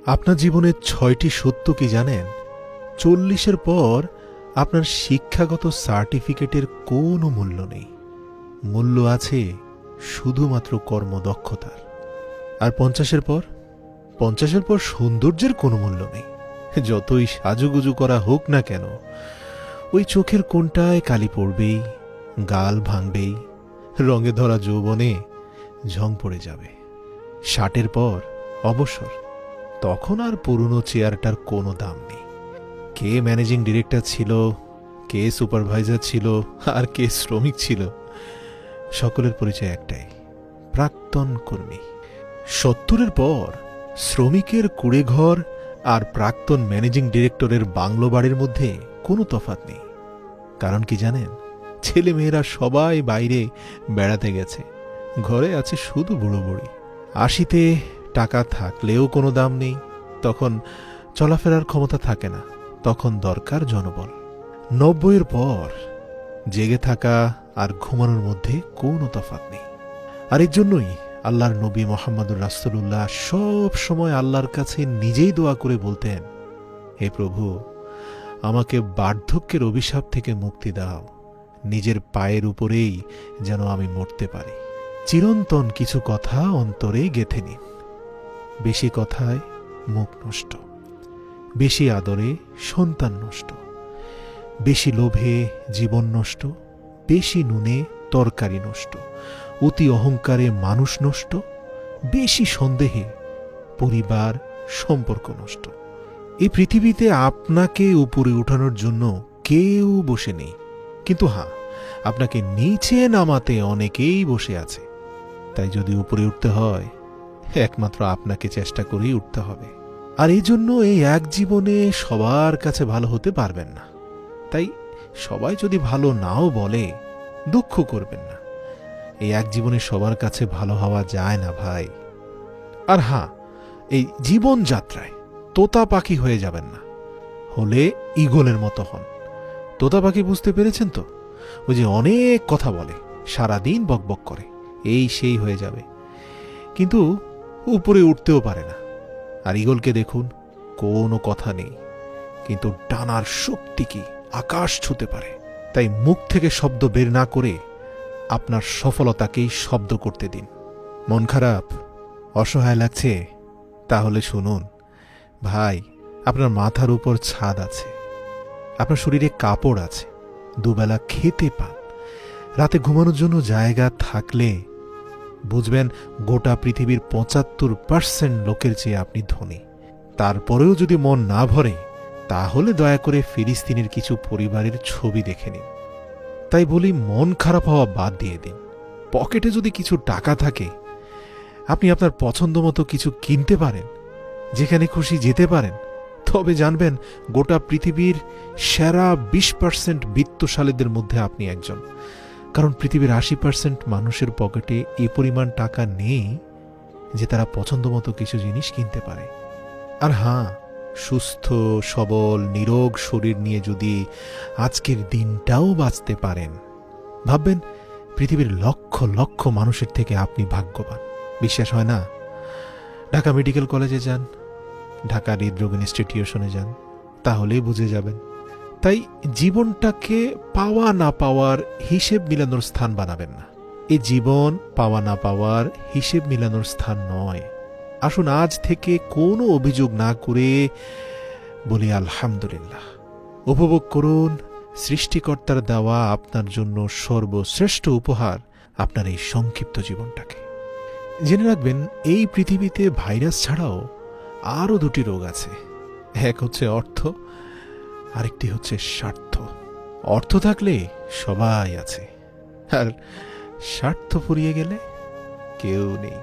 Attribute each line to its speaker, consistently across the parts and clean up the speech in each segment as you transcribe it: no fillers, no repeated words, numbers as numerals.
Speaker 1: আপনার জীবনের ৬টি সত্য কি জানেন? ৪০-এর পর আপনার শিক্ষাগত সার্টিফিকেটের কোনো মূল্য নেই। মূল্য আছে শুধুমাত্র কর্মদক্ষতার। আর ৫০-এর পর? ৫০-এর পর সৌন্দর্যের কোনো মূল্য নেই। যতই সাজুগুজু করা হোক না কেন, ওই চোখের কোণটায় কালি পড়বেই, গাল ভাঙবেই, রঙে ধরা যৌবনে ঝং পড়ে যাবে। ৬০-এর পর অবসর। তখন আর পুরনো চেয়ারটার কোনো দাম নেই। কে ম্যানেজিং ডিরেক্টর ছিল, কে সুপারভাইজার ছিল, আর কে শ্রমিক ছিল, সকলের পরিচয় একটাই: প্রাক্তন কর্মী। ৭০-এর পর শ্রমিকের কুঁড়েঘর আর প্রাক্তন ম্যানেজিং ডিরেক্টরের বাংলো বাড়ির মধ্যে কোনো তফাৎ নেই। কারণ কি জানেন? ছেলেমেয়েরা সবাই বাইরে বেড়াতে গেছে, ঘরে আছে শুধু বুড়ো বুড়ি। ৮০-তে টাকা থাকলেও কোনো দাম নেই, তখন চলাফেরার ক্ষমতা থাকে না, তখন দরকার জনবল। ৯০-এর পর জেগে থাকা আর ঘুমানোর মধ্যে কোনো তফাৎ নেই। আর এর জন্যই আল্লাহর নবী মোহাম্মদুর রাসূলুল্লাহ সব সময় আল্লাহর কাছে নিজেই দোয়া করে বলতেন, হে প্রভু, আমাকে বার্ধক্যের অভিশাপ থেকে মুক্তি দাও, নিজের পায়ের উপরেই যেন আমি মরতে পারি। চিরন্তন কিছু কথা অন্তরে গেঁথে নিন। বেশি কথায় মুখ নষ্ট, বেশি আদরে সন্তান নষ্ট, বেশি লোভে জীবন নষ্ট, বেশি নুনে তরকারি নষ্ট, অতি অহংকারে মানুষ নষ্ট, বেশি সন্দেহে পরিবার সম্পর্ক নষ্ট। এই পৃথিবীতে আপনাকে উপরে উঠানোর জন্য কেউ বসে নেই, কিন্তু হ্যাঁ, আপনাকে নিচে নামাতে অনেকেই বসে আছে। তাই যদি উপরে উঠতে হয়, একমাত্র আপনাকে চেষ্টা করেই উঠতে হবে। আর এই জন্য এই এক জীবনে সবার কাছে ভালো হতে পারবেন না। তাই সবাই যদি ভালো নাও বলে, দুঃখ করবেন না। এই এক জীবনে সবার কাছে ভালো হওয়া যায় না ভাই। আর হ্যাঁ, এই জীবনযাত্রায় তোতা পাখি হয়ে যাবেন না, হলে ঈগলের মতো হন। তোতা পাখি বুঝতে পেরেছেন তো? ওই যে অনেক কথা বলে, সারাদিন বকবক করে, এই সেই হয়ে যাবে, কিন্তু উপরে উঠতেও পারে না। আর ঈগলকে দেখুন, কোনো কথা নেই, কিন্তু ডানার শক্তি কি আকাশ ছুঁতে পারে। তাই মুখ থেকে শব্দ বের না করে আপনার সফলতাকেই শব্দ করতে দিন। মন খারাপ, অসহায় লাগছে? তাহলে শুনুন ভাই, আপনার মাথার উপর ছাদ আছে, আপনার শরীরে কাপড় আছে, দুবেলা খেতে পান, রাতে ঘুমানোর জন্য জায়গা থাকলে বুঝবেন গোটা পৃথিবীর ৭৫% লোকের চেয়ে আপনি ধনী। তারপরেও যদি মন না ভরে, তাহলে দয়া করে ফিলিস্তিনের কিছু পরিবারের ছবি দেখে নিন। তাই বলি, মন খারাপ হওয়া বাদ দিয়ে দিন। পকেটে যদি কিছু টাকা থাকে, আপনি আপনার পছন্দ মতো কিছু কিনতে পারেন, যেখানে খুশি যেতে পারেন, তবে জানবেন গোটা পৃথিবীর সেরা ২০% বিত্তশালীদের মধ্যে আপনি একজন। কারণ পৃথিবীর ৮০% মানুষের পকেটে এ পরিমাণ টাকা নেই যে তারা পছন্দ মতো কিছু জিনিস কিনতে পারে। আর হ্যাঁ, সুস্থ সবল নিরোগ শরীর নিয়ে যদি আজকের দিনটাও বাঁচতে পারেন, ভাববেন পৃথিবীর লক্ষ লক্ষ মানুষের থেকে আপনি ভাগ্যবান। বিশ্বাস হয় না? ঢাকা মেডিকেল কলেজে যান, ঢাকা হৃদরোগ ইনস্টিটিউশনে যান, তাহলেই বুঝে যাবেন। তাই জীবনটাকে পাওয়া না পাওয়ার হিসেব মিলানোর স্থান বানাবেন না। এই জীবন পাওয়া না পাওয়ার হিসেব মিলানোর স্থান নয়। আসুন আজ থেকে কোনো অভিযোগ না করে বলি আলহামদুলিল্লাহ। উপভোগ করুন সৃষ্টিকর্তার দেওয়া আপনার জন্য সর্বশ্রেষ্ঠ উপহার, আপনার এই সংক্ষিপ্ত জীবনটাকে। জেনে রাখবেন, এই পৃথিবীতে ভাইরাস ছাড়াও আরও ২টি রোগ আছে। এক হচ্ছে অর্থ, আরেকটি হচ্ছে স্বার্থ। অর্থ থাকলে সবাই আছে, আর স্বার্থ ফুরিয়ে গেলে কেউ নেই।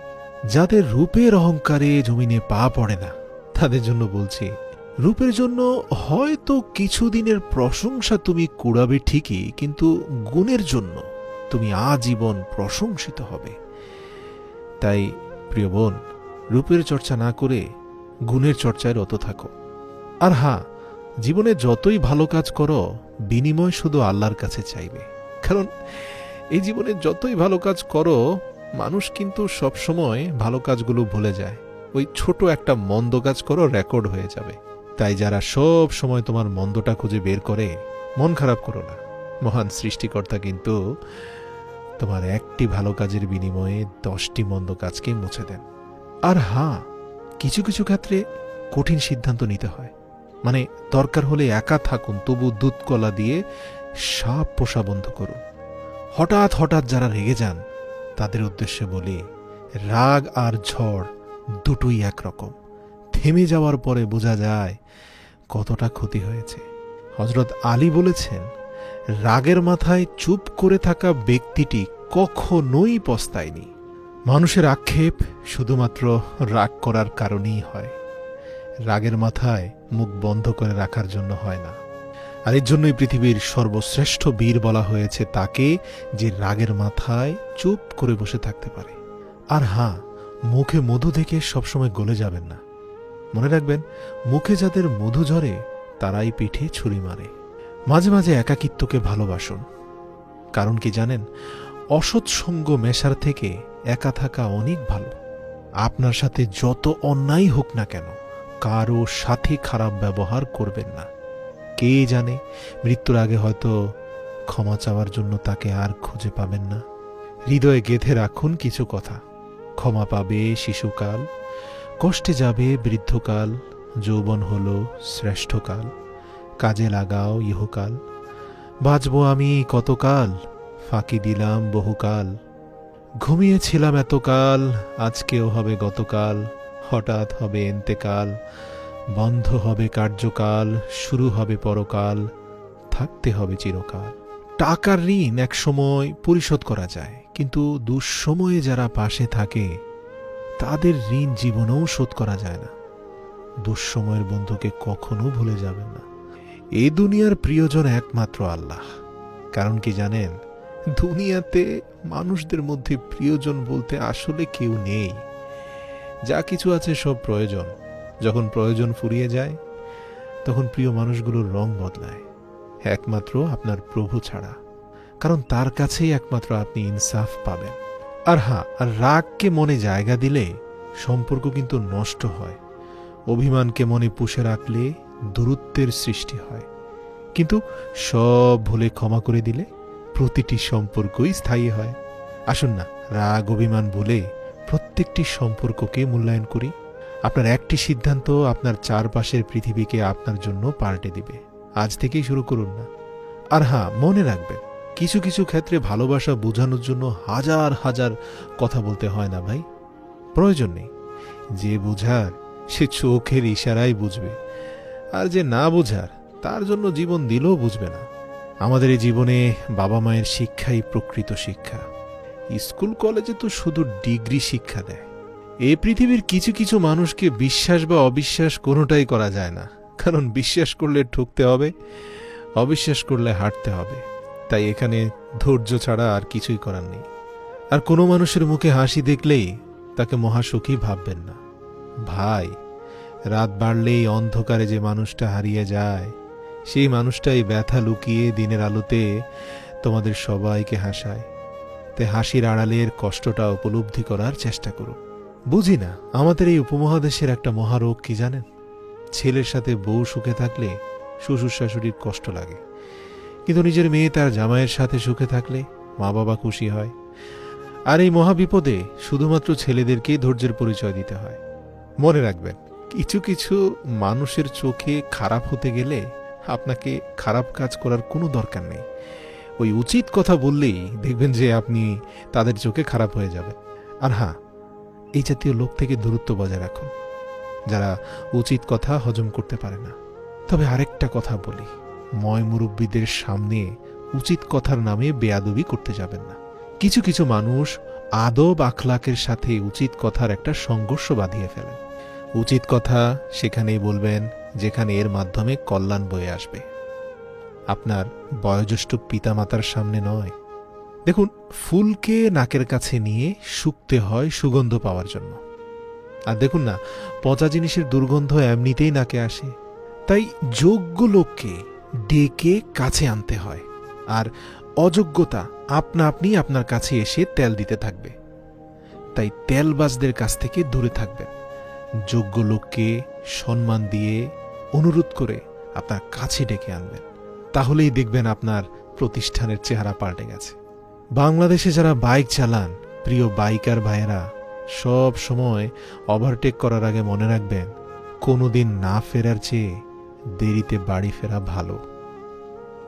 Speaker 1: যাদের রূপের অহংকারে জমিনে পা পড়ে না, তাদের জন্য বলছি, রূপের জন্য হয়তো কিছুদিনের প্রশংসা তুমি কুড়াবে ঠিকই, কিন্তু গুণের জন্য তুমি আজীবন প্রশংসিত হবে। তাই প্রিয় বোন, রূপের চর্চা না করে গুণের চর্চায় রত থাকো। আর হ্যাঁ, জীবনে যতই ভালো কাজ করো, বিনিময় শুধু আল্লাহর কাছে চাইবে। কারণ এই জীবনে যতই ভালো কাজ করো, মানুষ কিন্তু সবসময় ভালো কাজগুলো ভুলে যায়। ওই ছোট একটা মন্দ কাজ করো, রেকর্ড হয়ে যাবে। তাই যারা সব সময় তোমার মন্দটা খুঁজে বের করে, মন খারাপ করো না। মহান সৃষ্টিকর্তা কিন্তু তোমার একটি ভালো কাজের বিনিময়ে 10টি মন্দ কাজকে মুছে দেন। আর হ্যাঁ, কিছু কিছু ক্ষেত্রে কঠিন সিদ্ধান্ত নিতে হয়। মানে দরকার হলে একা থাকুন, তবু দুধ কলা দিয়ে সাপ পোষা বন্ধ করুন। হঠাৎ হঠাৎ যারা রেগে যান তাদের উদ্দেশ্যে বলি, রাগ আর ঝড় দুটোই একরকম। থেমে যাওয়ার পরে বোঝা যায় কতটা ক্ষতি হয়েছে। হযরত আলী বলেছেন, রাগের মাথায় চুপ করে থাকা ব্যক্তিটি কখনোই পস্তায়নি। মানুষের আক্ষেপ শুধুমাত্র রাগ করার কারণেই হয়, রাগের মাথায় মুখ বন্ধ করে রাখার জন্য হয় না। আর এর জন্যই পৃথিবীর সর্বশ্রেষ্ঠ বীর বলা হয়েছে তাকে, যে রাগের মাথায় চুপ করে বসে থাকতে পারে। আর হ্যাঁ, মুখে মধু দেখে সবসময় গলে যাবেন না। মনে রাখবেন, মুখে যাদের মধু ঝরে তারাই পিঠে ছুরি মারে। মাঝে মাঝে একাকিত্বকে ভালোবাসুন। কারণ কি জানেন, অসৎ সঙ্গ মেশার থেকে একা থাকা অনেক ভালো। আপনার সাথে যত অন্যায় হোক না কেন, কারো সাথে খারাপ ব্যবহার করবেন না। কে জানে, মৃত্যুর আগে হয়তো ক্ষমা চাওয়ার জন্য তাকে আর খুঁজে পাবেন না। হৃদয়ে গেঁথে রাখুন কিছু কথা। ক্ষমা পাবে শিশুকাল, কষ্টে যাবে বৃদ্ধকাল, যৌবন হলো শ্রেষ্ঠকাল, কাজে লাগাও ইহকাল। বাঁচব আমি কতকাল, ফাঁকি দিলাম বহুকাল। ঘুমিয়েছিলাম এতকাল, আজকেও হবে গতকাল। হঠাৎ হবে এন্তেকাল, বন্ধ হবে কার্যকাল, শুরু হবে পরকাল, থাকতে হবে চিরকাল। টাকার ঋণ এক সময় পরিশোধ করা যায়, কিন্তু দুঃসময়ে যারা পাশে থাকে তাদের ঋণ জীবনেও শোধ করা যায় না। দুঃসময়ের বন্ধুকে কখনো ভুলে যাবেন না। এই দুনিয়ার প্রিয়জন একমাত্র আল্লাহ। কারণ কি জানেন, দুনিয়াতে মানুষদের মধ্যে প্রিয়জন বলতে আসলে কেউ নেই। যা কিছু আছে সব প্রয়োজন। যখন প্রয়োজন ফুরিয়ে যায়, তখন প্রিয় মানুষগুলোর রং বদলায়, একমাত্র আপনার প্রভু ছাড়া। কারণ তার কাছেই একমাত্র আপনি ইনসাফ পাবেন। আর হ্যাঁ, আর রাগকে মনে জায়গা দিলে সম্পর্ক কিন্তু নষ্ট হয়। অভিমানকে মনে পুষে রাখলে দূরত্বের সৃষ্টি হয়। কিন্তু সব ভুলে ক্ষমা করে দিলে প্রতিটি সম্পর্কই স্থায়ী হয়। আসুন না, রাগ অভিমান ভুলে প্রত্যেকটি সম্পর্ককে মূল্যায়ন করি। আপনার একটি সিদ্ধান্ত আপনার চারপাশের পৃথিবীকে আপনার জন্য পাল্টে দিবে। আজ থেকেই শুরু করুন না। আর হ্যাঁ, মনে রাখবেন, কিছু কিছু ক্ষেত্রে ভালোবাসা বোঝানোর জন্য হাজার হাজার কথা বলতে হয় না ভাই, প্রয়োজন নেই। যে বোঝার সে চোখের ইশারায় বুঝবে, আর যে না বোঝার তার জন্য জীবন দিলেও বুঝবে না। আমাদের এই জীবনে বাবা মায়ের শিক্ষাই প্রকৃত শিক্ষা। স্কুল কলেজে তো শুধু ডিগ্রি শিক্ষা দেয়। এই পৃথিবীর কিছু কিছু মানুষকে বিশ্বাস বা অবিশ্বাস কোনোটাই করা যায় না। কারণ বিশ্বাস করলে ঠকতে হবে, অবিশ্বাস করলে হাঁটতে হবে। তাই এখানে ধৈর্য ছাড়া আর কিছুই করার নেই। আর কোনো মানুষের মুখে হাসি দেখলেই তাকে মহাসুখী ভাববেন না। ভাই, রাত বাড়লেই অন্ধকারে যে মানুষটা হারিয়ে যায়, সেই মানুষটাই ব্যথা লুকিয়ে দিনের আলোতে তোমাদের সবাইকে হাসায়। তাই হাসির আড়ালের কষ্টটা উপলব্ধি করার চেষ্টা করুন। বুঝি না, আমাদের এই উপমহাদেশের একটা মহারোগ কি জানেন, ছেলের সাথে বউ সুখে থাকলে শ্বশুর শাশুড়ির কষ্ট লাগে, কিন্তু নিজের মেয়ে তার জামাইয়ের সাথে সুখে থাকলে মা বাবা খুশি হয়। আর এই মহাবিপদে শুধুমাত্র ছেলেদেরকেই ধৈর্যের পরিচয় দিতে হয়। মনে রাখবেন, কিছু কিছু মানুষের চোখে খারাপ হতে গেলে আপনাকে খারাপ কাজ করার কোনো দরকার নেই। ওই উচিত কথা বললেই দেখবেন যে আপনি তাদের চোখে খারাপ হয়ে যাবেন। আর হ্যাঁ, এই জাতীয় লোক থেকে দূরত্ব বজায় রাখুন, যারা উচিত কথা হজম করতে পারে না। তবে আরেকটা কথা বলি, ময় মুরব্বীদের সামনে উচিত কথার নামে বেয়াদবি করতে যাবেন না। কিছু কিছু মানুষ আদব আখলাকের সাথে উচিত কথার একটা সংঘর্ষ বাঁধিয়ে ফেলেন। উচিত কথা সেখানেই বলবেন যেখানে এর মাধ্যমে কল্যাণ বয়ে আসবে, আপনার বয়োজ্যেষ্ঠ পিতামাতার সামনে নয়। দেখুন, ফুলকে নাকের কাছে নিয়ে শুকতে হয় সুগন্ধ পাওয়ার জন্য। আর দেখুন না, পচা জিনিসের দুর্গন্ধ এমনিতেই নাকে আসে। তাই যোগ্য লোককে ডেকে কাছে আনতে হয়, আর অযোগ্যতা আপনা আপনি আপনার কাছে এসে তেল দিতে থাকবে। তাই তেলবাজদের কাছ থেকে দূরে থাকবেন। যোগ্য লোককে সম্মান দিয়ে অনুরোধ করে আপনার কাছে ডেকে আনবেন। তাহলেই দেখবেন আপনার প্রতিষ্ঠানের চেহারা পাল্টে গেছে। বাংলাদেশে যারা বাইক চালান, প্রিয় বাইকার ভাইয়েরা, সব সময় ওভারটেক করার আগে মনে রাখবেন, কোনোদিন না ফেরার চেয়ে দেরিতে বাড়ি ফেরা ভালো।